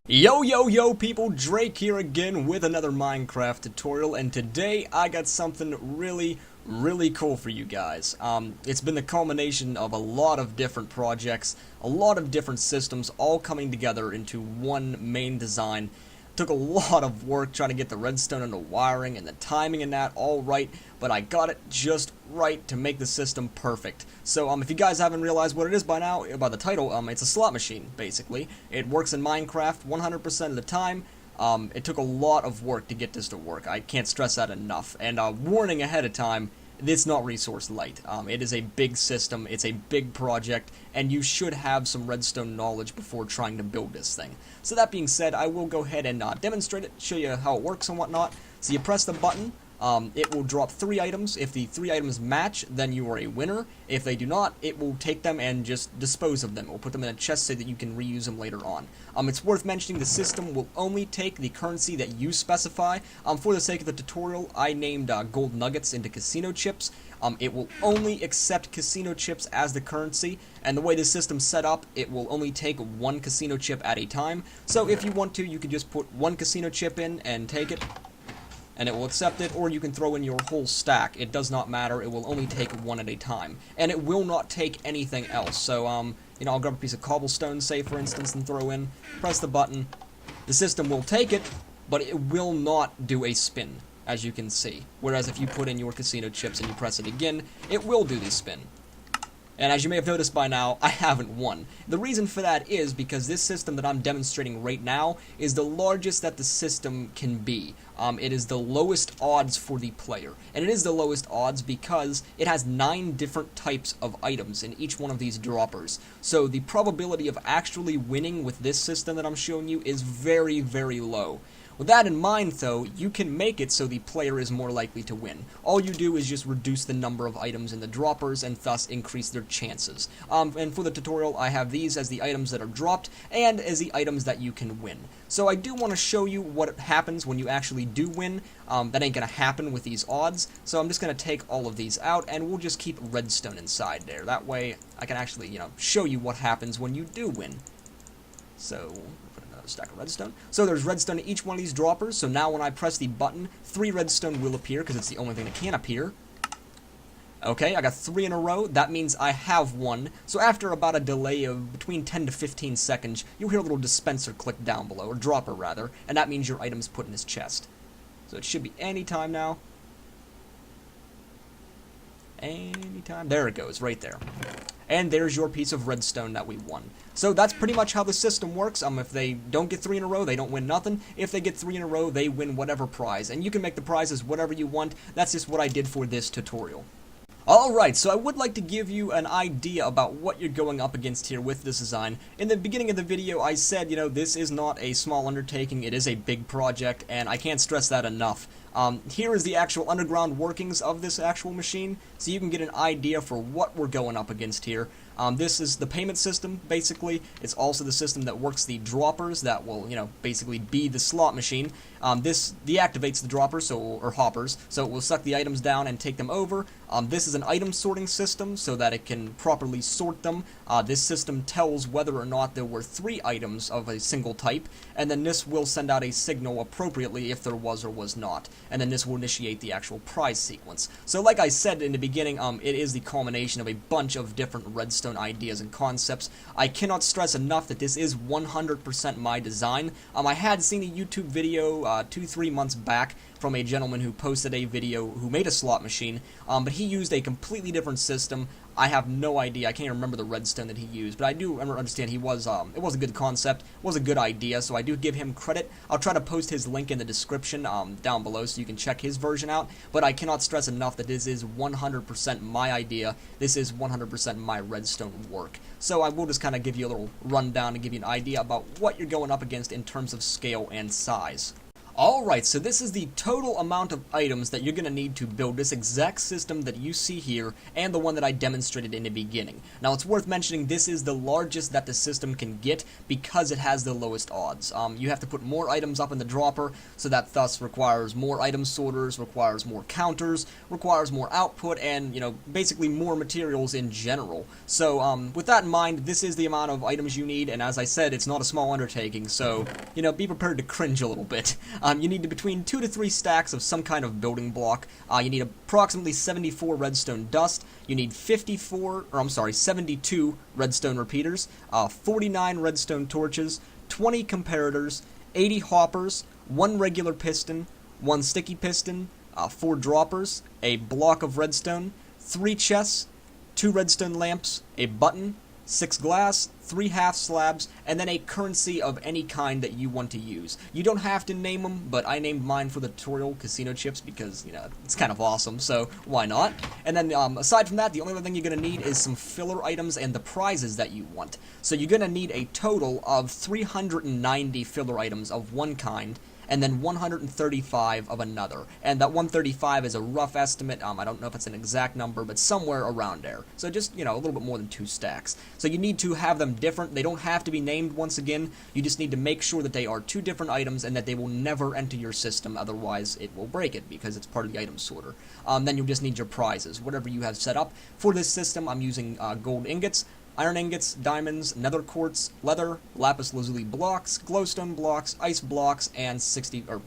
Yo people, Draykke here again with another Minecraft tutorial, and today I got something really cool for you guys. It's been the culmination of a lot of different projects, a lot of different systems all coming together into one main design. Took a lot of work trying to get the redstone and the wiring and the timing and that all right, but I got it just right to make the system perfect. So if you guys haven't realized what it is by now, by the title, it's a slot machine, basically. It works in Minecraft 100% of the time. It took a lot of work to get this to work. I can't stress that enough. And warning ahead of time, it's not resource light. It is a big system, it's a big project, and you should have some redstone knowledge before trying to build this thing. So that being said, I will go ahead and demonstrate it, show you how it works and whatnot. So you press the button, it will drop 3 items. If the 3 items match, then you are a winner. If they do not, it will take them and just dispose of them. It will put them in a chest so that you can reuse them later on. It's worth mentioning the system will only take the currency that you specify. For the sake of the tutorial, I named gold nuggets into casino chips. It will only accept casino chips as the currency, and the way the system's set up, it will only take 1 casino chip at a time. So if you want to, you can just put 1 casino chip in and take it, and it will accept it, or you can throw in your whole stack. It does not matter, it will only take 1 at a time. And it will not take anything else. So, I'll grab a piece of cobblestone, say, for instance, and throw in, press the button. The system will take it, but it will not do a spin, as you can see. Whereas if you put in your casino chips and you press it again, it will do the spin. And as you may have noticed by now, I haven't won. The reason for that is because this system that I'm demonstrating right now is the largest that the system can be. It is the lowest odds for the player. And it is the lowest odds because it has 9 different types of items in each one of these droppers. So the probability of actually winning with this system that I'm showing you is very low. With that in mind, though, you can make it so the player is more likely to win. All you do is just reduce the number of items in the droppers and thus increase their chances. And for the tutorial, I have these as the items that are dropped and as the items that you can win. So I do want to show you what happens when you actually do win. That ain't going to happen with these odds. So I'm just going to take all of these out and we'll just keep redstone inside there. That way I can actually, show you what happens when you do win. So stack of redstone. So there's redstone in each one of these droppers, so now when I press the button, 3 redstone will appear, because it's the only thing that can appear. Okay, I got 3 in a row, that means I have won. So after about a delay of between 10 to 15 seconds, you'll hear a little dispenser click down below, or dropper rather, and that means your item's put in his chest. So it should be any time now. Anytime. There it goes, right there. And there's your piece of redstone that we won. So that's pretty much how the system works. If they don't get 3 in a row, they don't win nothing. If they get 3 in a row, they win whatever prize. And you can make the prizes whatever you want. That's just what I did for this tutorial. Alright, so I would like to give you an idea about what you're going up against here with this design. In the beginning of the video, I said, this is not a small undertaking, it is a big project, and I can't stress that enough. Here is the actual underground workings of this actual machine, so you can get an idea for what we're going up against here. This is the payment system, basically. It's also the system that works the droppers that will, basically be the slot machine. This deactivates the droppers, or hoppers, so it will suck the items down and take them over. This is an item sorting system, so that it can properly sort them. This system tells whether or not there were 3 items of a single type, and then this will send out a signal appropriately if there was or was not. And then this will initiate the actual prize sequence. So like I said in the beginning, it is the culmination of a bunch of different redstone ideas and concepts. I cannot stress enough that this is 100% my design. I had seen a YouTube video 2-3 months back from a gentleman who posted a video who made a slot machine, but he used a completely different system. I have no idea. I can't even remember the redstone that he used, but I do understand he was, it was a good concept, it was a good idea, so I do give him credit. I'll try to post his link in the description down below so you can check his version out, but I cannot stress enough that this is 100% my idea. This is 100% my redstone work. So I will just kind of give you a little rundown and give you an idea about what you're going up against in terms of scale and size. Alright, so this is the total amount of items that you're going to need to build this exact system that you see here, and the one that I demonstrated in the beginning. Now, it's worth mentioning this is the largest that the system can get because it has the lowest odds. You have to put more items up in the dropper, so that thus requires more item sorters, requires more counters, requires more output, and, you know, basically more materials in general. So, with that in mind, this is the amount of items you need, and as I said, it's not a small undertaking, so, you know, be prepared to cringe a little bit. You need between 2 to 3 stacks of some kind of building block. You need approximately 74 redstone dust. You need 72 redstone repeaters, 49 redstone torches, 20 comparators, 80 hoppers, 1 regular piston, 1 sticky piston, 4 droppers, a block of redstone, 3 chests, 2 redstone lamps, a button, 6 glass, 3 half slabs, and then a currency of any kind that you want to use. You don't have to name them, but I named mine for the tutorial casino chips because, you know, it's kind of awesome, so why not? And then, aside from that, the only other thing you're going to need is some filler items and the prizes that you want. So you're going to need a total of 390 filler items of one kind, and then 135 of another. And that 135 is a rough estimate. I don't know if it's an exact number, but somewhere around there. So just, you know, a little bit more than 2 stacks. So you need to have them different. They don't have to be named once again. You just need to make sure that they are 2 different items and that they will never enter your system. Otherwise, it will break it because it's part of the item sorter. Then you'll just need your prizes. Whatever you have set up. For this system, I'm using gold ingots, iron ingots, diamonds, nether quartz, leather, lapis lazuli blocks, glowstone blocks, ice blocks, and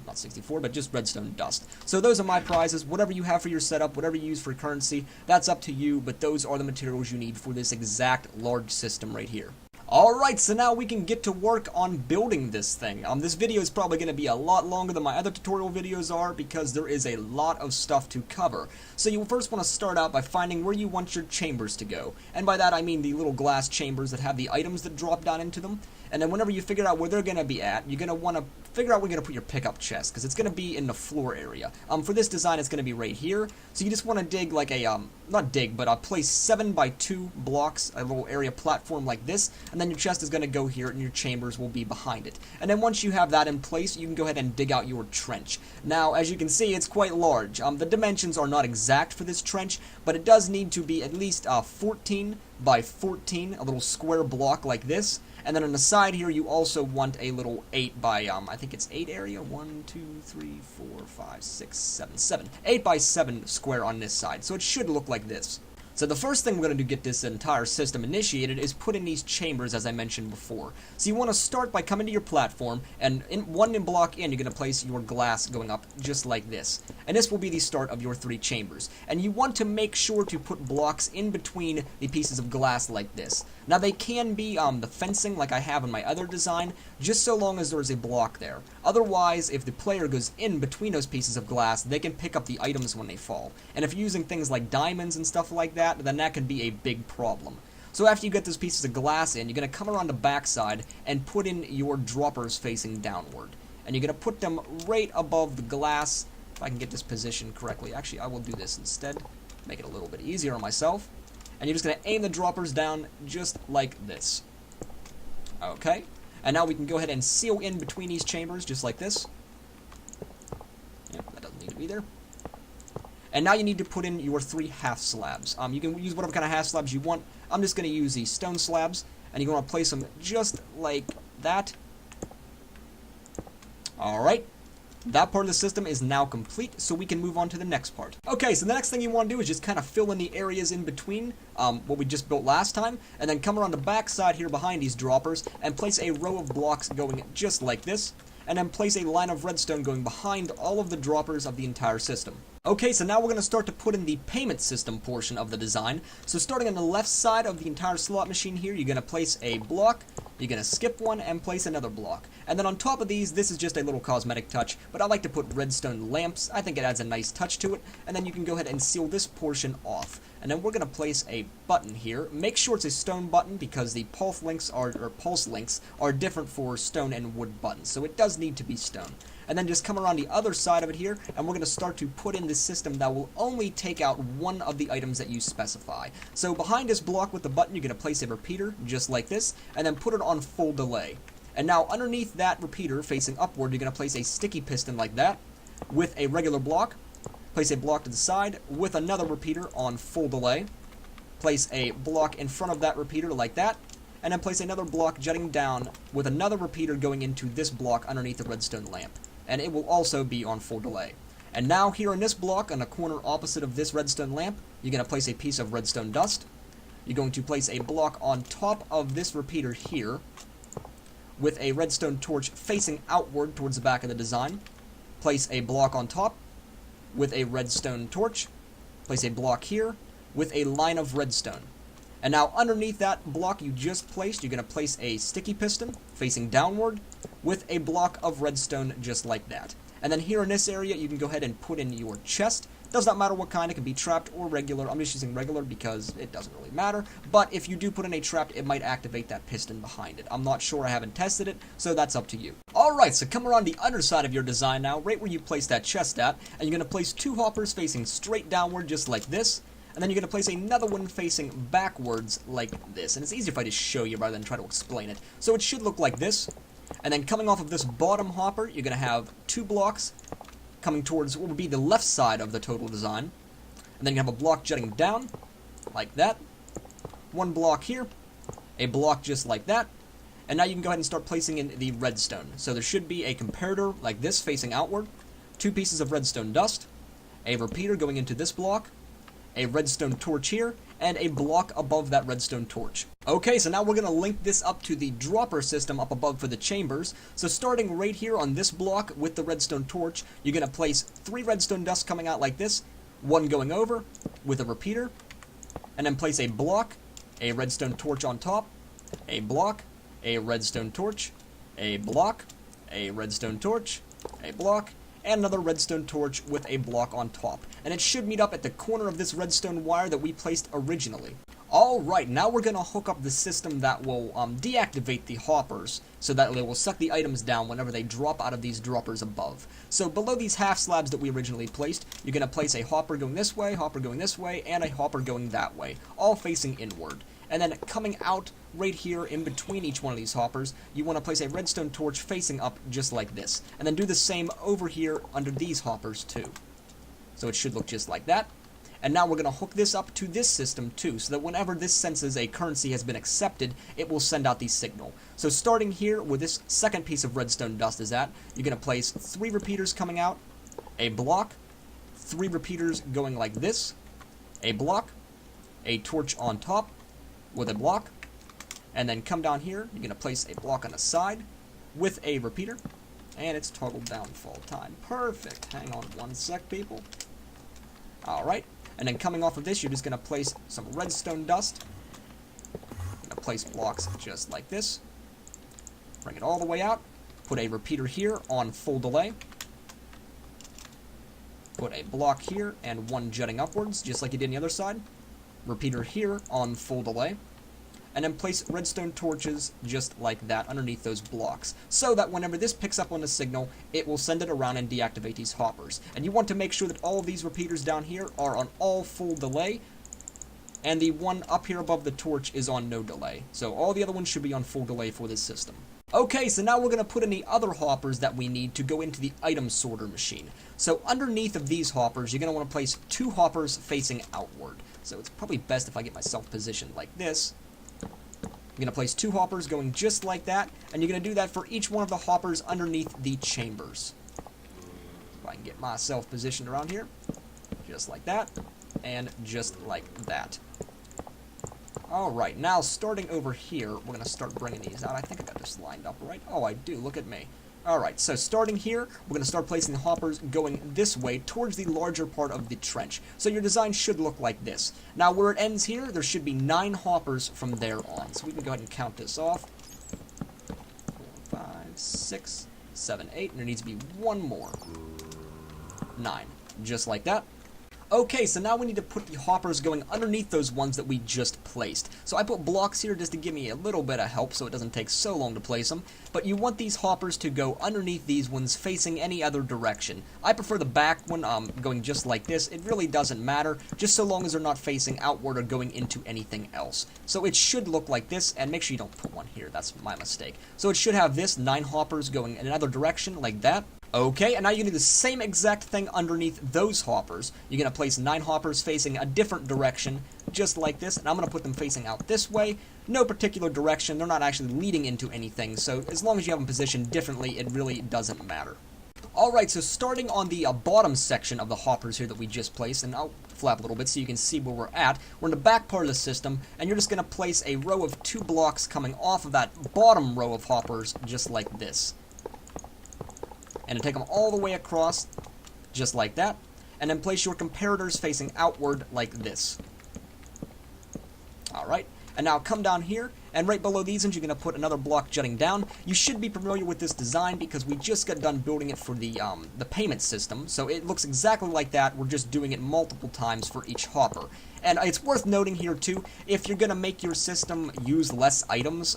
not 64, but just redstone dust. So those are my prizes. Whatever you have for your setup, whatever you use for currency, that's up to you, but those are the materials you need for this exact large system right here. Alright, so now we can get to work on building this thing. This video is probably going to be a lot longer than my other tutorial videos are because there is a lot of stuff to cover. So you first want to start out by finding where you want your chambers to go. And by that I mean the little glass chambers that have the items that drop down into them. And then whenever you figure out where they're going to be at, you're going to want to figure out where you're going to put your pickup chest, because it's going to be in the floor area. For this design, it's going to be right here. So you just want to dig like a, not dig, but place 7 by 2 blocks, a little area platform like this, and then your chest is going to go here, and your chambers will be behind it. And then once you have that in place, you can go ahead and dig out your trench. Now, as you can see, it's quite large. The dimensions are not exact for this trench, but it does need to be at least 14 by 14, a little square block like this. And then on the side here, you also want a little 8 by, I think it's 8 area, 1, 2, 3, 4, 5, 6, 7, 7. 8 by 7 square on this side, so it should look like this. So the first thing we're going to do to get this entire system initiated is put in these chambers, as I mentioned before. So you want to start by coming to your platform, and one block in, you're going to place your glass going up just like this. And this will be the start of your 3 chambers. And you want to make sure to put blocks in between the pieces of glass like this. Now they can be the fencing like I have in my other design, just so long as there's a block there. Otherwise, if the player goes in between those pieces of glass, they can pick up the items when they fall. And if you're using things like diamonds and stuff like that, then that can be a big problem. So after you get those pieces of glass in, you're going to come around the backside and put in your droppers facing downward. And you're going to put them right above the glass, if I can get this positioned correctly. Actually, I will do this instead, make it a little bit easier on myself. And you're just going to aim the droppers down just like this. Okay. And now we can go ahead and seal in between these chambers just like this. Yep, that doesn't need to be there. And now you need to put in your 3 half slabs. You can use whatever kind of half slabs you want. I'm just going to use these stone slabs. And you're going to place them just like that. Alright. That part of the system is now complete, so we can move on to the next part. Okay, so the next thing you want to do is just kind of fill in the areas in between what we just built last time, and then come around the back side here behind these droppers and place a row of blocks going just like this, and then place a line of redstone going behind all of the droppers of the entire system. Okay, so now we're going to start to put in the payment system portion of the design. So starting on the left side of the entire slot machine here, you're going to place a block, you're going to skip one, and place another block. And then on top of these, this is just a little cosmetic touch, but I like to put redstone lamps. I think it adds a nice touch to it. And then you can go ahead and seal this portion off. And then we're going to place a button here. Make sure it's a stone button because the pulse links are different for stone and wood buttons. So it does need to be stone. And then just come around the other side of it here, and we're going to start to put in this system that will only take out one of the items that you specify. So behind this block with the button, you're going to place a repeater, just like this, and then put it on full delay. And now underneath that repeater facing upward, you're going to place a sticky piston like that with a regular block. Place a block to the side with another repeater on full delay. Place a block in front of that repeater like that. And then place another block jutting down with another repeater going into this block underneath the redstone lamp. And it will also be on full delay. And now here in this block, on the corner opposite of this redstone lamp, you're going to place a piece of redstone dust. You're going to place a block on top of this repeater here with a redstone torch facing outward towards the back of the design. Place a block on top with a redstone torch. Place a block here with a line of redstone. And now underneath that block you just placed, you're going to place a sticky piston facing downward with a block of redstone just like that. And then here in this area, you can go ahead and put in your chest. Does not matter what kind, it can be trapped or regular. I'm just using regular because it doesn't really matter. But if you do put in a trapped, it might activate that piston behind it. I'm not sure, I haven't tested it, so that's up to you. Alright, so come around the underside of your design now, right where you place that chest at, and you're going to place two hoppers facing straight downward just like this. And then you're going to place another one facing backwards like this. And it's easier if I just show you rather than try to explain it. So it should look like this. And then coming off of this bottom hopper, you're going to have two blocks coming towards what would be the left side of the total design. And then you have a block jutting down, like that. One block here, a block just like that. And now you can go ahead and start placing in the redstone. So there should be a comparator like this facing outward, two pieces of redstone dust, a repeater going into this block, a redstone torch here, and a block above that redstone torch. Okay, so now we're going to link this up to the dropper system up above for the chambers. So starting right here on this block with the redstone torch, you're going to place 3 redstone dusts coming out like this, one going over with a repeater, and then place a block, a redstone torch on top, a block, a redstone torch, a block, a redstone torch, a block, and another redstone torch with a block on top. And it should meet up at the corner of this redstone wire that we placed originally. Alright, now we're going to hook up the system that will deactivate the hoppers so that they will suck the items down whenever they drop out of these droppers above. So below these half slabs that we originally placed, you're going to place a hopper going this way, and a hopper going that way, all facing inward. And then coming out right here in between each one of these hoppers, you want to place a redstone torch facing up just like this. And then do the same over here under these hoppers too. So it should look just like that. And now we're going to hook this up to this system too, so that whenever this senses a currency has been accepted, it will send out the signal. So starting here where this second piece of redstone dust is at, you're going to place 3 repeaters coming out, a block, 3 repeaters going like this, a block, a torch on top with a block, and then come down here, you're going to place a block on the side with a repeater, and it's toggle downfall time. Perfect. Hang on one sec, people. Alright. And then coming off of this, you're just going to place some redstone dust. Going to place blocks just like this. Bring it all the way out. Put a repeater here on full delay. Put a block here and one jutting upwards, just like you did on the other side. Repeater here on full delay. And then place redstone torches just like that underneath those blocks, so that whenever this picks up on the signal, it will send it around and deactivate these hoppers. And you want to make sure that all of these repeaters down here are on all full delay, and the one up here above the torch is on no delay. So all the other ones should be on full delay for this system. Okay, so now we're going to put in the other hoppers that we need to go into the item sorter machine. So underneath of these hoppers, you're going to want to place 2 hoppers facing outward. So it's probably best if I get myself positioned like this. You're going to place 2 hoppers going just like that, and you're going to do that for each one of the hoppers underneath the chambers. If I can get myself positioned around here, just like that, and just like that. Alright, now starting over here, we're going to start bringing these out. I think I got this lined up right. Oh, I do. Look at me. Alright, so starting here, we're going to start placing the hoppers going this way towards the larger part of the trench. So your design should look like this. Now where it ends here, there should be 9 hoppers from there on. So we can go ahead and count this off. 4, 5, 6, 7, 8, and there needs to be one more. 9. Just like that. Okay, so now we need to put the hoppers going underneath those ones that we just placed. So I put blocks here just to give me a little bit of help so it doesn't take so long to place them. But you want these hoppers to go underneath these ones facing any other direction. I prefer the back one going just like this. It really doesn't matter, just so long as they're not facing outward or going into anything else. So it should look like this, and make sure you don't put one here. That's my mistake. So it should have this, 9 hoppers going in another direction like that. Okay, and now you're going to do the same exact thing underneath those hoppers. You're going to place 9 hoppers facing a different direction, just like this, and I'm going to put them facing out this way. No particular direction, they're not actually leading into anything, so as long as you have them positioned differently, it really doesn't matter. Alright, so starting on the bottom section of the hoppers here that we just placed, and I'll flap a little bit so you can see where we're at. We're in the back part of the system, and you're just going to place a row of 2 blocks coming off of that bottom row of hoppers, just like this. And take them all the way across, just like that, and then place your comparators facing outward like this. Alright, and now come down here, and right below these ones you're going to put another block jutting down. You should be familiar with this design because we just got done building it for the payment system, so it looks exactly like that. We're just doing it multiple times for each hopper. And it's worth noting here too, if you're going to make your system use less items,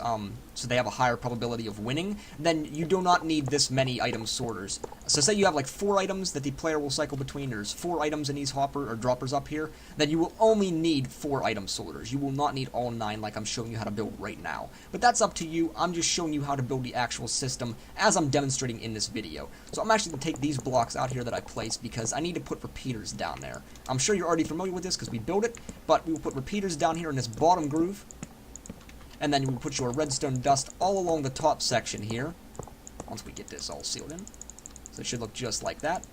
so they have a higher probability of winning, then you do not need this many item sorters. So say you have like 4 items that the player will cycle between, there's 4 items in these hopper or droppers up here, then you will only need 4 item sorters. You will not need all 9 like I'm showing you how to build right now. But that's up to you. I'm just showing you how to build the actual system as I'm demonstrating in this video. So I'm actually going to take these blocks out here that I placed because I need to put repeaters down there. I'm sure you're already familiar with this because we built it, but we will put repeaters down here in this bottom groove, and then you will put your redstone dust all along the top section here, once we get this all sealed in. So it should look just like that.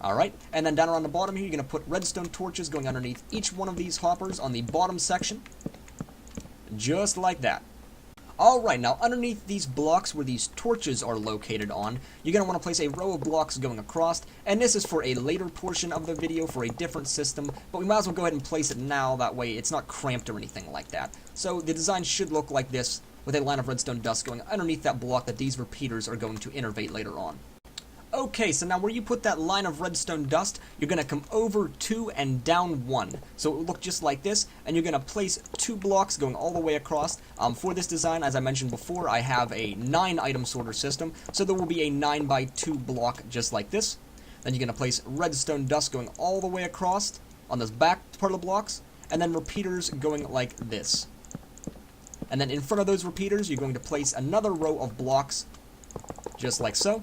Alright, and then down around the bottom here, you're going to put redstone torches going underneath each one of these hoppers on the bottom section, just like that. Alright, now underneath these blocks where these torches are located on, you're going to want to place a row of blocks going across, and this is for a later portion of the video for a different system, but we might as well go ahead and place it now, that way it's not cramped or anything like that. So the design should look like this, with a line of redstone dust going underneath that block that these repeaters are going to innervate later on. Okay, so now where you put that line of redstone dust, you're going to come over 2 and down 1. So it will look just like this, and you're going to place 2 blocks going all the way across. For this design, as I mentioned before, I have a 9 item sorter system, so there will be a 9 by 2 block just like this. Then you're going to place redstone dust going all the way across on this back part of the blocks, and then repeaters going like this. And then in front of those repeaters, you're going to place another row of blocks just like so.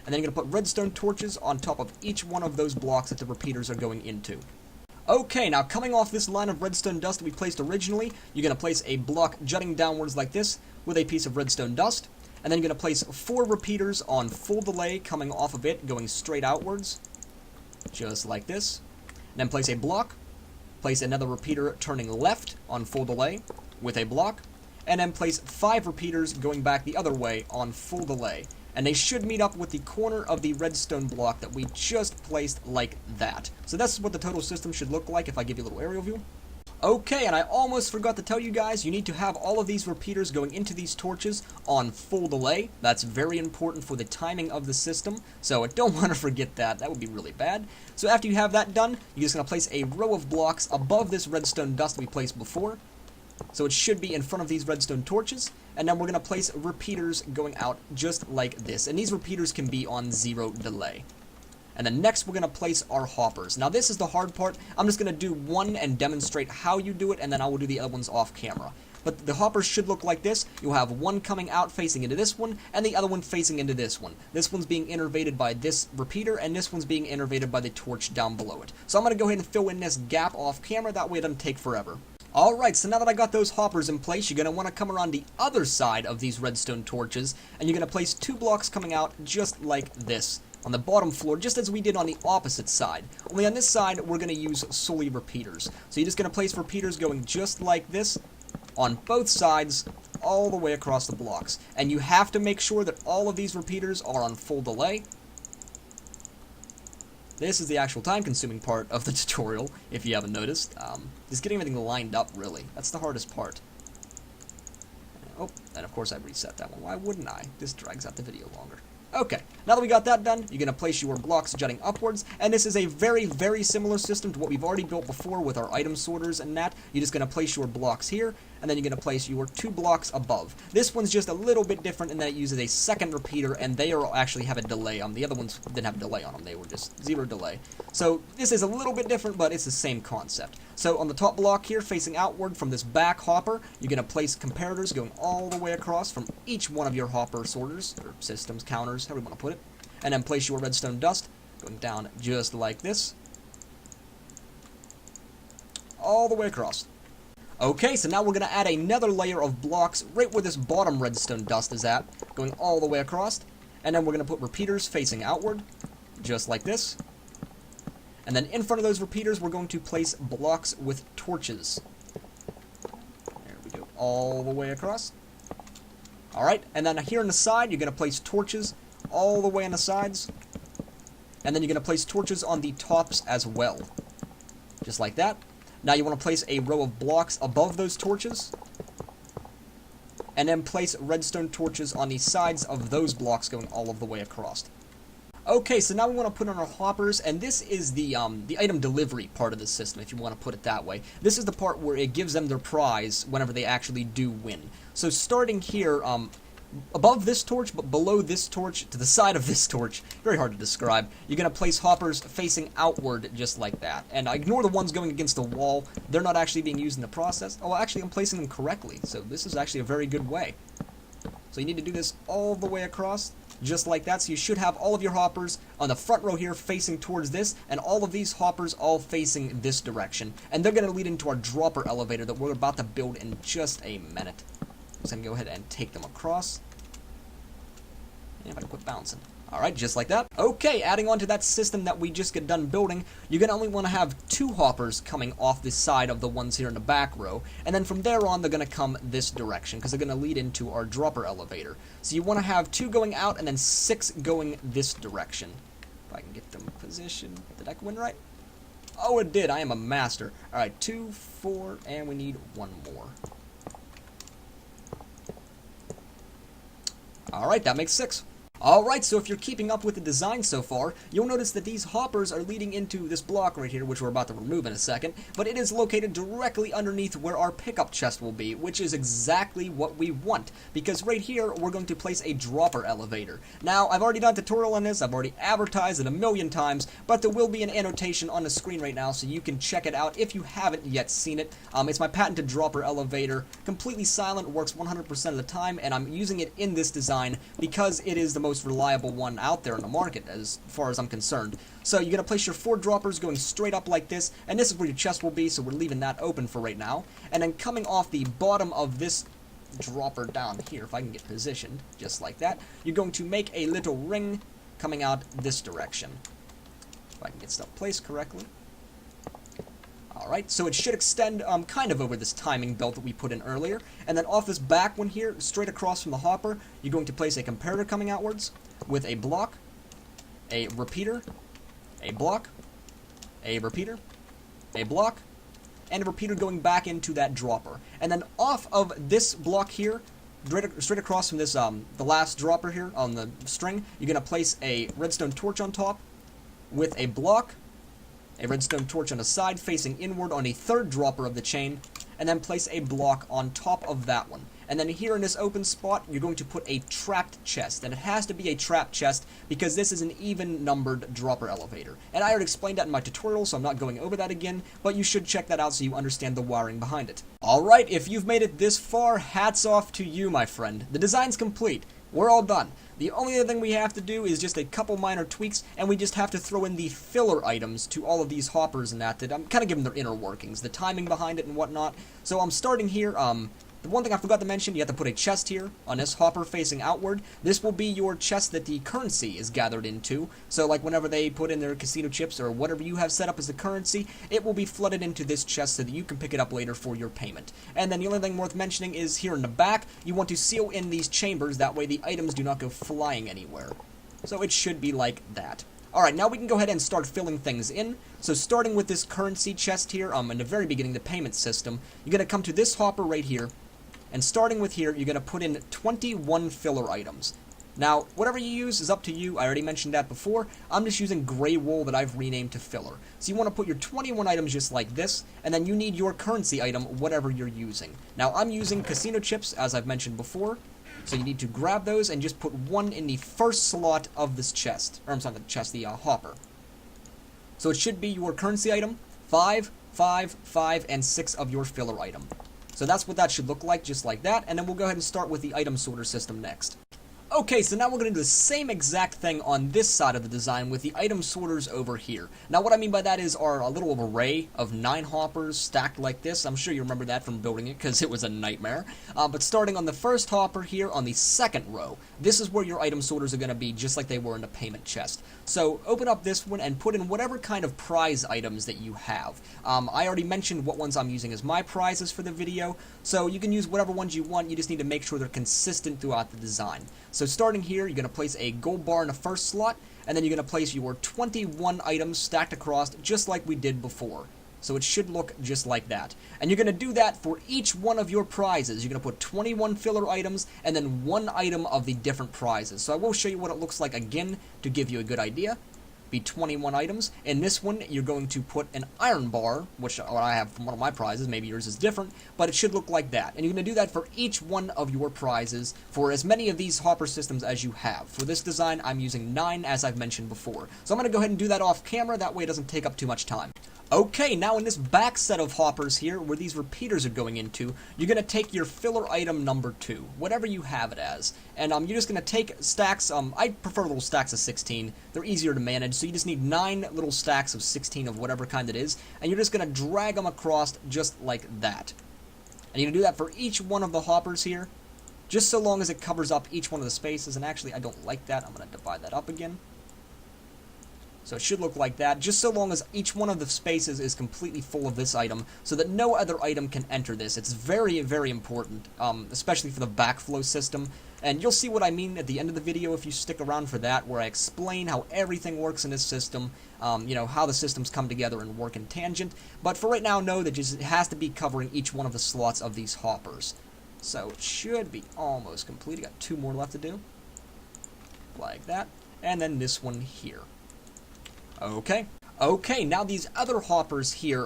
And then you're going to put redstone torches on top of each one of those blocks that the repeaters are going into. Okay, now coming off this line of redstone dust that we placed originally, you're going to place a block jutting downwards like this with a piece of redstone dust. And then you're going to place 4 repeaters on full delay coming off of it, going straight outwards, just like this. And then place a block, place another repeater turning left on full delay with a block, and then place 5 repeaters going back the other way on full delay. And they should meet up with the corner of the redstone block that we just placed like that. So that's what the total system should look like if I give you a little aerial view. Okay, and I almost forgot to tell you guys, you need to have all of these repeaters going into these torches on full delay. That's very important for the timing of the system, so I don't want to forget that. That would be really bad. So after you have that done, you're just going to place a row of blocks above this redstone dust we placed before. So it should be in front of these redstone torches, and then we're going to place repeaters going out just like this. And these repeaters can be on 0 delay. And then next we're going to place our hoppers. Now this is the hard part. I'm just going to do one and demonstrate how you do it, and then I will do the other ones off camera. But the hoppers should look like this. You'll have one coming out facing into this one, and the other one facing into this one. This one's being innervated by this repeater, and this one's being innervated by the torch down below it. So I'm going to go ahead and fill in this gap off camera, that way it doesn't take forever. Alright, so now that I got those hoppers in place, you're going to want to come around the other side of these redstone torches, and you're going to place 2 blocks coming out just like this, on the bottom floor, just as we did on the opposite side. Only on this side, we're going to use solely repeaters. So you're just going to place repeaters going just like this, on both sides, all the way across the blocks. And you have to make sure that all of these repeaters are on full delay. This is the actual time-consuming part of the tutorial, if you haven't noticed. Just getting everything lined up, really. That's the hardest part. Oh, and of course I reset that one. Why wouldn't I? This drags out the video longer. Okay, now that we got that done, you're going to place your blocks jutting upwards, and this is a very, very similar system to what we've already built before with our item sorters and that. You're just going to place your blocks here, and then you're going to place your 2 blocks above. This one's just a little bit different in that it uses a second repeater, and they actually have a delay. The other ones didn't have a delay on them, they were just 0 delay. So this is a little bit different, but it's the same concept. So on the top block here, facing outward from this back hopper, you're going to place comparators going all the way across from each one of your hopper sorters, or systems, counters, however you want to put it. And then place your redstone dust going down just like this, all the way across. Okay, so now we're going to add another layer of blocks right where this bottom redstone dust is at, going all the way across. And then we're going to put repeaters facing outward, just like this. And then in front of those repeaters, we're going to place blocks with torches. There we go, all the way across. Alright, and then here on the side, you're going to place torches all the way on the sides. And then you're going to place torches on the tops as well. Just like that. Now you want to place a row of blocks above those torches. And then place redstone torches on the sides of those blocks going all of the way across. Okay, so now we want to put on our hoppers, and this is the item delivery part of the system, if you want to put it that way. This is the part where it gives them their prize whenever they actually do win. So starting here, above this torch, but below this torch, to the side of this torch, very hard to describe, you're going to place hoppers facing outward just like that. And ignore the ones going against the wall. They're not actually being used in the process. Oh, actually, I'm placing them correctly, so this is actually a very good way. So you need to do this all the way across, just like that. So you should have all of your hoppers on the front row here facing towards this, and all of these hoppers all facing this direction. And they're going to lead into our dropper elevator that we're about to build in just a minute. So I'm going to go ahead and take them across. And if I can quit bouncing. Alright, just like that. Okay, adding on to that system that we just got done building, you're going to only want to have 2 hoppers coming off this side of the ones here in the back row. And then from there on, they're going to come this direction, because they're going to lead into our dropper elevator. So you want to have 2 going out, and then 6 going this direction. If I can get them positioned. Did I go in right? Oh, it did. I am a master. Alright, 2, 4, and we need 1 more. Alright, that makes 6. Alright, so if you're keeping up with the design so far, you'll notice that these hoppers are leading into this block right here, which we're about to remove in a second, but it is located directly underneath where our pickup chest will be, which is exactly what we want, because right here, we're going to place a dropper elevator. Now, I've already done a tutorial on this, I've already advertised it a million times, but there will be an annotation on the screen right now, so you can check it out if you haven't yet seen it. It's my patented dropper elevator, completely silent, works 100% of the time, and I'm using it in this design because it is the most reliable one out there in the market as far as I'm concerned. So you're going to place your 4 droppers going straight up like this, and this is where your chest will be, so we're leaving that open for right now. And then coming off the bottom of this dropper down here, if I can get positioned, just like that, you're going to make a little ring coming out this direction. If I can get stuff placed correctly. Alright, so it should extend kind of over this timing belt that we put in earlier. And then off this back one here, straight across from the hopper, you're going to place a comparator coming outwards with a block, a repeater, a block, a repeater, a block, and a repeater going back into that dropper. And then off of this block here, straight across from this the last dropper here on the string, you're going to place a redstone torch on top with a block, a redstone torch on the side facing inward on a 3rd dropper of the chain, and then place a block on top of that one. And then here in this open spot, you're going to put a trapped chest, and it has to be a trapped chest because this is an even numbered dropper elevator. And I already explained that in my tutorial, so I'm not going over that again, but you should check that out so you understand the wiring behind it. Alright, if you've made it this far, hats off to you, my friend. The design's complete. We're all done. The only other thing we have to do is just a couple minor tweaks, and we just have to throw in the filler items to all of these hoppers and that I'm kind of giving their inner workings, the timing behind it and whatnot. So I'm starting here, the one thing I forgot to mention, you have to put a chest here on this hopper facing outward. This will be your chest that the currency is gathered into. So like whenever they put in their casino chips or whatever you have set up as the currency, it will be flooded into this chest so that you can pick it up later for your payment. And then the only thing worth mentioning is here in the back, you want to seal in these chambers, that way the items do not go flying anywhere. So it should be like that. Alright, now we can go ahead and start filling things in. So starting with this currency chest here, in the very beginning, the payment system, you're going to come to this hopper right here. And starting with here, you're going to put in 21 filler items. Now, whatever you use is up to you. I already mentioned that before. I'm just using gray wool that I've renamed to filler. So you want to put your 21 items just like this, and then you need your currency item, whatever you're using. Now, I'm using casino chips, as I've mentioned before. So you need to grab those and just put one in the first slot of this chest. Or I'm sorry, the chest, the hopper. So it should be your currency item, 5, 5, 5, and 6 of your filler item. So that's what that should look like, just like that. And then we'll go ahead and start with the item sorter system next. Okay, so now we're going to do the same exact thing on this side of the design with the item sorters over here. Now what I mean by that is our little array of 9 hoppers stacked like this. I'm sure you remember that from building it because it was a nightmare. But starting on the first hopper here on the second row, this is where your item sorters are going to be just like they were in the payment chest. So open up this one and put in whatever kind of prize items that you have. I already mentioned what ones I'm using as my prizes for the video, so you can use whatever ones you want. You just need to make sure they're consistent throughout the design. So starting here, you're going to place a gold bar in the first slot, and then you're going to place your 21 items stacked across just like we did before. So it should look just like that. And you're going to do that for each one of your prizes. You're going to put 21 filler items and then 1 item of the different prizes. So I will show you what it looks like again to give you a good idea. Be 21 items. In this one, you're going to put an iron bar, which I have from one of my prizes. Maybe yours is different, but it should look like that. And you're going to do that for each one of your prizes for as many of these hopper systems as you have. For this design, I'm using 9, as I've mentioned before. So I'm going to go ahead and do that off camera. That way it doesn't take up too much time. Okay, now in this back set of hoppers here, where these repeaters are going into, you're going to take your filler item number 2, whatever you have it as. And you're just going to take stacks, I prefer little stacks of 16. They're easier to manage, so you just need 9 little stacks of 16 of whatever kind it is, and you're just going to drag them across just like that. And you're going to do that for each one of the hoppers here, just so long as it covers up each one of the spaces. And actually, I don't like that. I'm going to divide that up again. So it should look like that, just so long as each one of the spaces is completely full of this item, so that no other item can enter this. It's very, very important, especially for the backflow system. And you'll see what I mean at the end of the video if you stick around for that, where I explain how everything works in this system, you know, how the systems come together and work in tangent. But for right now, know that it has to be covering each one of the slots of these hoppers. So it should be almost complete. I got 2 more left to do. Like that. And then this one here. Okay, now these other hoppers here,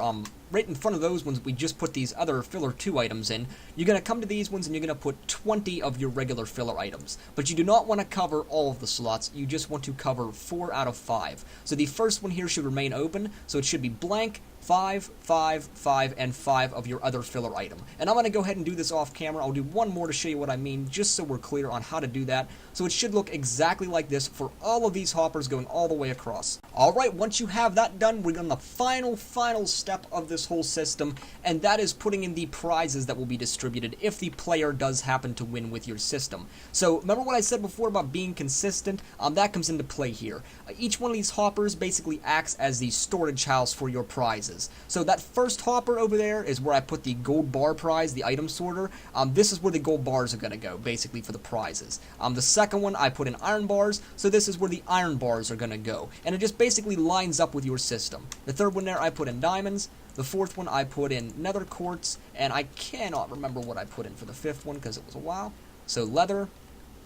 right in front of those ones we just put these other filler 2 items in, you're going to come to these ones and you're going to put 20 of your regular filler items. But you do not want to cover all of the slots, you just want to cover 4 out of 5. So the first one here should remain open, so it should be blank, 5, 5, 5, and 5 of your other filler item. And I'm going to go ahead and do this off camera. I'll do one more to show you what I mean, just so we're clear on how to do that. So it should look exactly like this for all of these hoppers going all the way across. Alright, once you have that done, we're on the final step of this whole system, and that is putting in the prizes that will be distributed if the player does happen to win with your system. So remember what I said before about being consistent? That comes into play here. Each one of these hoppers basically acts as the storage house for your prizes. So that first hopper over there is where I put the gold bar prize, the item sorter. This is where the gold bars are going to go, basically, for the prizes. The second one I put in iron bars, so this is where the iron bars are going to go. And it just basically lines up with your system. The third one there I put in diamonds. The fourth one I put in nether quartz. And I cannot remember what I put in for the fifth one because it was a while. So leather,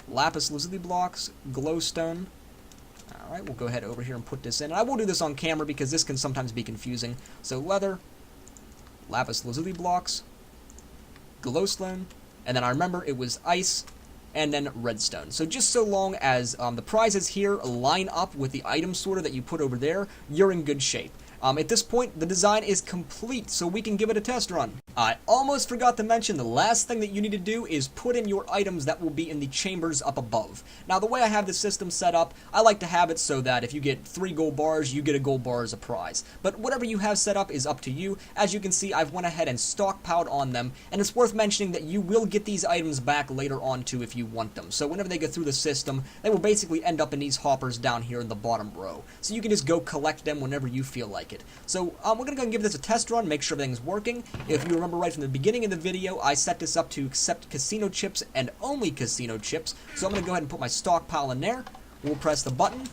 lapis lazuli blocks, glowstone. Alright, we'll go ahead over here and put this in. And I will do this on camera because this can sometimes be confusing. So leather, lapis lazuli blocks, glowstone, and then I remember it was ice, and then redstone. So just so long as the prizes here line up with the item sorter that you put over there, you're in good shape. At this point, the design is complete, so we can give it a test run. I almost forgot to mention the last thing that you need to do is put in your items that will be in the chambers up above. Now, the way I have the system set up, I like to have it so that if you get 3 gold bars, you get a gold bar as a prize. But whatever you have set up is up to you. As you can see, I've went ahead and stockpiled on them, and it's worth mentioning that you will get these items back later on too if you want them. So whenever they go through the system, they will basically end up in these hoppers down here in the bottom row. So you can just go collect them whenever you feel like it. So we're going to go and give this a test run, make sure everything's working. If you remember right from the beginning of the video, I set this up to accept casino chips and only casino chips. So I'm going to go ahead and put my stockpile in there. We'll press the button.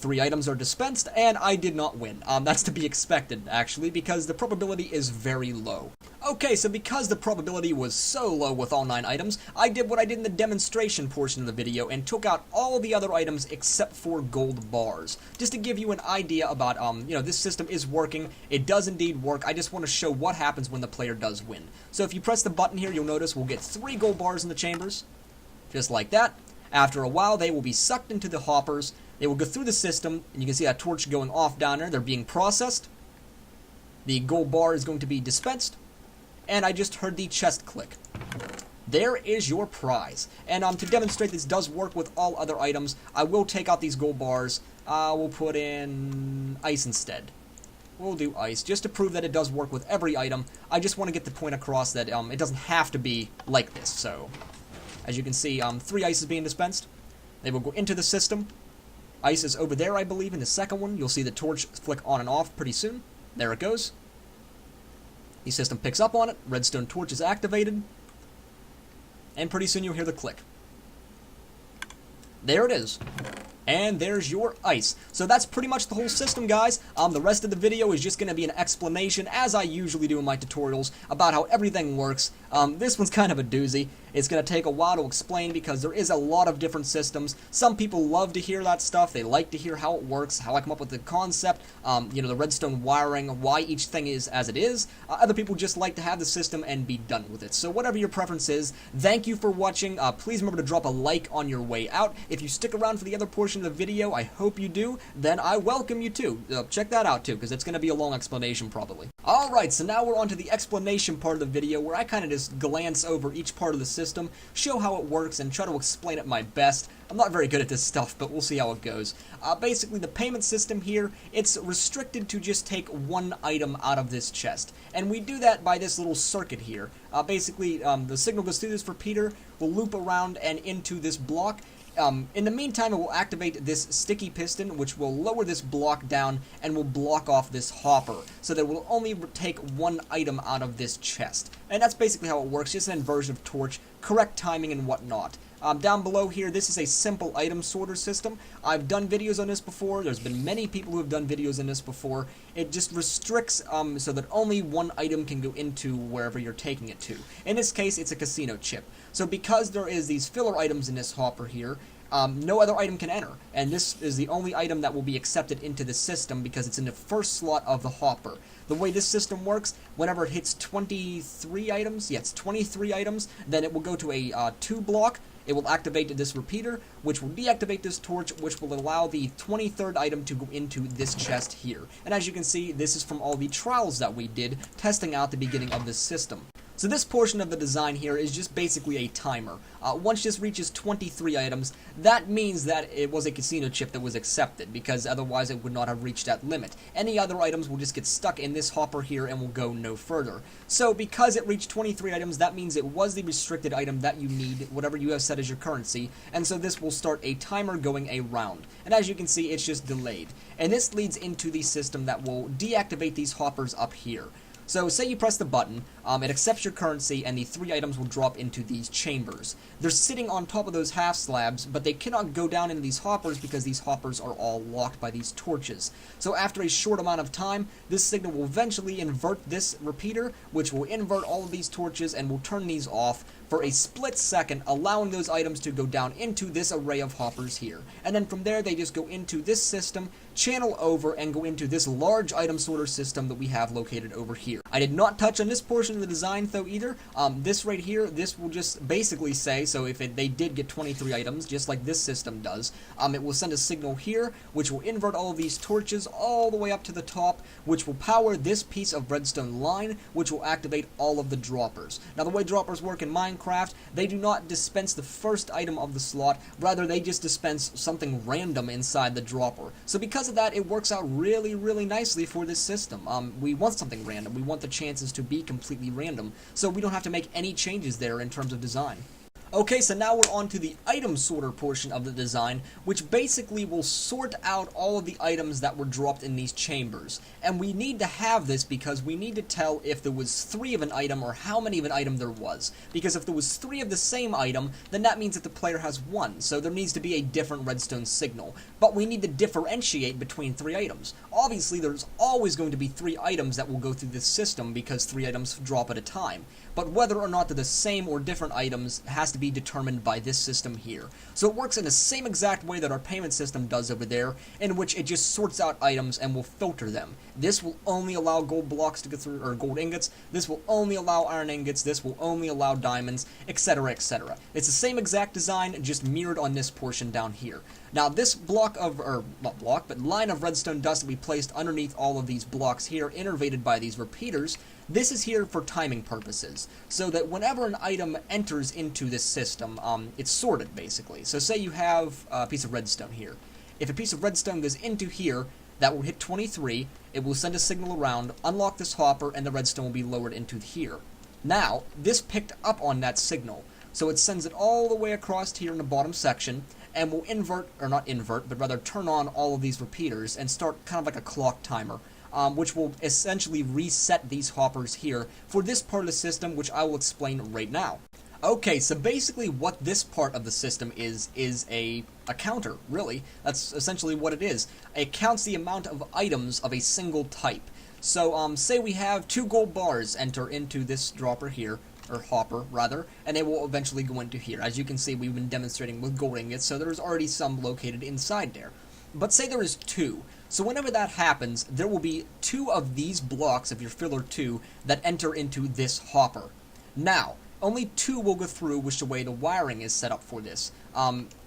3 items are dispensed, and I did not win. That's to be expected, actually, because the probability is very low. Okay, so because the probability was so low with all 9 items, I did what I did in the demonstration portion of the video and took out all the other items except for gold bars. Just to give you an idea about, this system is working. It does indeed work. I just want to show what happens when the player does win. So if you press the button here, you'll notice we'll get 3 gold bars in the chambers, just like that. After a while, they will be sucked into the hoppers. They will go through the system, and you can see that torch going off down there. They're being processed. The gold bar is going to be dispensed. And I just heard the chest click. There is your prize. And to demonstrate this does work with all other items, I will take out these gold bars. We'll put in ice instead. We'll do ice, just to prove that it does work with every item. I just want to get the point across that it doesn't have to be like this. So, as you can see, 3 ice is being dispensed. They will go into the system. Ice is over there, I believe, in the second one. You'll see the torch flick on and off pretty soon. There it goes. The system picks up on it, redstone torch is activated, and pretty soon you'll hear the click. There it is. And there's your ice. So that's pretty much the whole system, guys. The rest of the video is just going to be an explanation, as I usually do in my tutorials, about how everything works. This one's kind of a doozy. It's going to take a while to explain because there is a lot of different systems. Some people love to hear that stuff. They like to hear how it works, how I come up with the concept, the redstone wiring, why each thing is as it is. Other people just like to have the system and be done with it. So whatever your preference is, thank you for watching. Please remember to drop a like on your way out. If you stick around for the other portion of the video, I hope you do, then I welcome you too. Check that out too, because it's going to be a long explanation probably. Alright, so now we're on to the explanation part of the video, where I kind of just glance over each part of the system, show how it works, and try to explain it my best. I'm not very good at this stuff, but we'll see how it goes. Basically, the payment system here, it's restricted to just take 1 item out of this chest. And we do that by this little circuit here. Basically, the signal goes through this repeater, will loop around and into this block. In the meantime, it will activate this sticky piston, which will lower this block down and will block off this hopper, so that it will only take 1 item out of this chest. And that's basically how it works, just an inversion of torch, correct timing and whatnot. Down below here, this is a simple item sorter system. I've done videos on this before. There's been many people who have done videos on this before. It just restricts so that only 1 item can go into wherever you're taking it to. In this case, it's a casino chip. So because there is these filler items in this hopper here, no other item can enter, and this is the only item that will be accepted into the system because it's in the first slot of the hopper. The way this system works, whenever it hits 23 items, yeah, it's 23 items, then it will go to a 2 block. It will activate this repeater, which will deactivate this torch, which will allow the 23rd item to go into this chest here. And as you can see, this is from all the trials that we did, testing out the beginning of this system. So this portion of the design here is just basically a timer. Once this reaches 23 items, that means that it was a casino chip that was accepted, because otherwise it would not have reached that limit. Any other items will just get stuck in this hopper here and will go no further. So because it reached 23 items, that means it was the restricted item that you need, whatever you have set as your currency, and so this will start a timer going around. And as you can see, it's just delayed. And this leads into the system that will deactivate these hoppers up here. So say you press the button, it accepts your currency, and the 3 items will drop into these chambers. They're sitting on top of those half slabs, but they cannot go down into these hoppers because these hoppers are all locked by these torches. So after a short amount of time, this signal will eventually invert this repeater, which will invert all of these torches and will turn these off for a split second, allowing those items to go down into this array of hoppers here. And then from there, they just go into this system, channel over, and go into this large item sorter system that we have located over here. I did not touch on this portion of the design though either. This right here, this will just basically say, so if they did get 23 items, just like this system does, it will send a signal here, which will invert all of these torches all the way up to the top, which will power this piece of redstone line, which will activate all of the droppers. Now the way droppers work in Minecraft, they do not dispense the first item of the slot, rather they just dispense something random inside the dropper. So because of that, it works out really, really nicely for this system. We want something random. We want the chances to be completely random, so we don't have to make any changes there in terms of design. Okay, so now we're on to the item sorter portion of the design, which basically will sort out all of the items that were dropped in these chambers. And we need to have this because we need to tell if there was 3 of an item or how many of an item there was. Because if there was 3 of the same item, then that means that the player has 1, so there needs to be a different redstone signal. But we need to differentiate between 3 items. Obviously, there's always going to be 3 items that will go through this system because 3 items drop at a time. But whether or not they're the same or different items has to be determined by this system here. So it works in the same exact way that our payment system does over there, in which it just sorts out items and will filter them. This will only allow gold blocks to go through, or gold ingots. This will only allow iron ingots. This will only allow diamonds, etc., etc. It's the same exact design, just mirrored on this portion down here. Now this block of, or not block, but line of redstone dust that we placed underneath all of these blocks here, innervated by these repeaters, this is here for timing purposes, so that whenever an item enters into this system, it's sorted basically. So say you have a piece of redstone here. If a piece of redstone goes into here, that will hit 23, it will send a signal around, unlock this hopper, and the redstone will be lowered into here. Now, this picked up on that signal, so it sends it all the way across here in the bottom section, and will invert, or not invert, but rather turn on all of these repeaters and start kind of like a clock timer. Which will essentially reset these hoppers here for this part of the system, which I will explain right now. Okay, so basically what this part of the system is a counter, really. That's essentially what it is. It counts the amount of items of a single type. So, say we have 2 gold bars enter into this dropper here, or hopper, rather, and they will eventually go into here. As you can see, we've been demonstrating with gold ingots, so there's already some located inside there. But say there is 2. So whenever that happens, there will be 2 of these blocks of your filler 2 that enter into this hopper. Now, only 2 will go through, which the way the wiring is set up for this.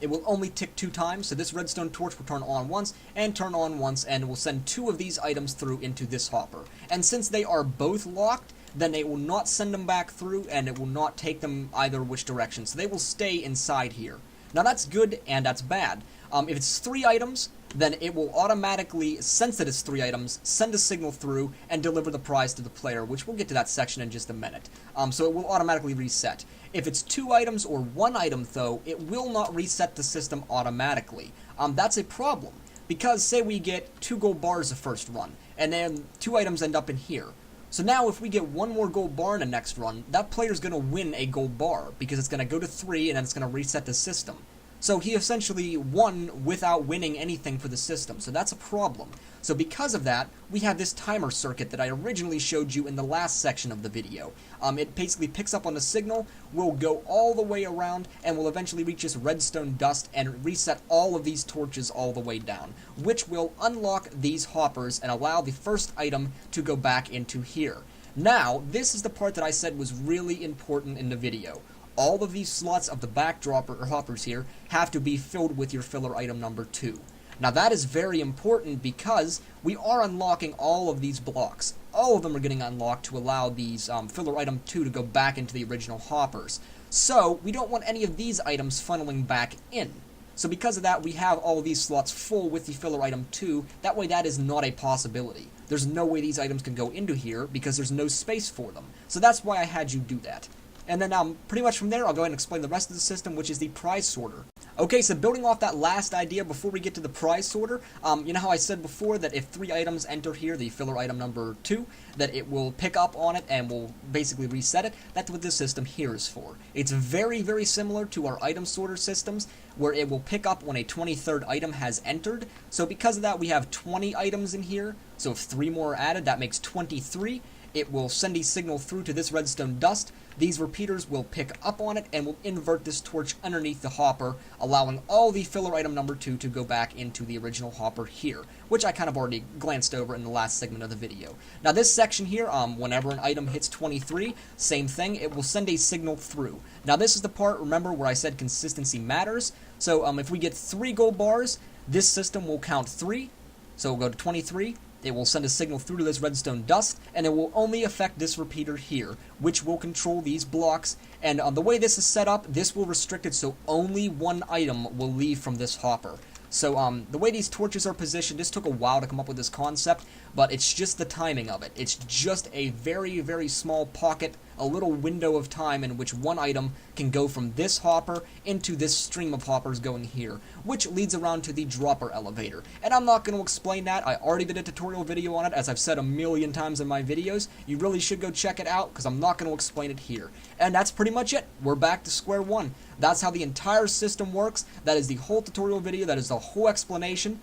It will only tick 2 times, so this redstone torch will turn on once, and turn on once, and will send 2 of these items through into this hopper. And since they are both locked, then it will not send them back through, and it will not take them either which direction. So they will stay inside here. Now that's good, and that's bad. If it's 3 items, then it will automatically, sense that it's 3 items, send a signal through, and deliver the prize to the player, which we'll get to that section in just a minute. So it will automatically reset. If it's 2 items or 1 item, though, it will not reset the system automatically. That's a problem, because say we get 2 gold bars the first run, and then 2 items end up in here. So now if we get 1 more gold bar in the next run, that player's going to win a gold bar, because it's going to go to 3, and then it's going to reset the system. So he essentially won without winning anything for the system, so that's a problem. So because of that, we have this timer circuit that I originally showed you in the last section of the video. It basically picks up on the signal, will go all the way around, and will eventually reach this redstone dust and reset all of these torches all the way down, which will unlock these hoppers and allow the first item to go back into here. Now, this is the part that I said was really important in the video. All of these slots of the backdropper or hoppers here have to be filled with your filler item number 2. Now that is very important because we are unlocking all of these blocks. All of them are getting unlocked to allow these filler item 2 to go back into the original hoppers. So we don't want any of these items funneling back in. So because of that, we have all of these slots full with the filler item 2. That way that is not a possibility. There's no way these items can go into here because there's no space for them. So that's why I had you do that. And then pretty much from there, I'll go ahead and explain the rest of the system, which is the prize sorter. Okay, so building off that last idea before we get to the prize sorter, you know how I said before that if 3 items enter here, the filler item number 2, that it will pick up on it and will basically reset it? That's what this system here is for. It's very, very similar to our item sorter systems, where it will pick up when a 23rd item has entered. So because of that, we have 20 items in here, so if 3 more are added, that makes 23. It will send a signal through to this redstone dust. These repeaters will pick up on it and will invert this torch underneath the hopper, allowing all the filler item number 2 to go back into the original hopper here, which I kind of already glanced over in the last segment of the video. Now this section here, whenever an item hits 23, same thing, it will send a signal through. Now this is the part, remember, where I said consistency matters. So if we get 3 gold bars, this system will count 3, so we'll go to 23. It will send a signal through to this redstone dust, and it will only affect this repeater here, which will control these blocks. And the way this is set up, this will restrict it so only 1 item will leave from this hopper. So the way these torches are positioned, this took a while to come up with this concept, but it's just the timing of it. It's just a very, very small pocket a little window of time in which one item can go from this hopper into this stream of hoppers going here, which leads around to the dropper elevator. And I'm not going to explain that. I already did a tutorial video on it, as I've said a million times in my videos. You really should go check it out, because I'm not going to explain it here. And that's pretty much it. We're back to square one. That's how the entire system works. That is the whole tutorial video. That is the whole explanation.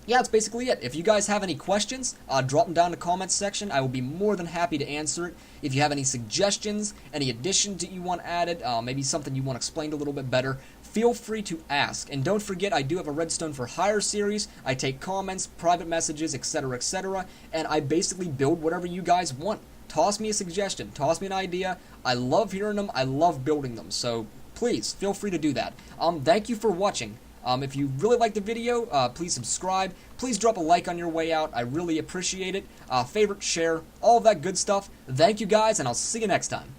Yeah, that's basically it. If you guys have any questions, drop them down in the comments section. I will be more than happy to answer it. If you have any suggestions, any additions that you want added, maybe something you want explained a little bit better, feel free to ask. And don't forget, I do have a Redstone for Hire series. I take comments, private messages, etc., and I basically build whatever you guys want. Toss me a suggestion. Toss me an idea. I love hearing them. I love building them. So please, feel free to do that. Thank you for watching. If you really like the video, please subscribe. Please drop a like on your way out. I really appreciate it. Favorite, share, all of that good stuff. Thank you guys, and I'll see you next time.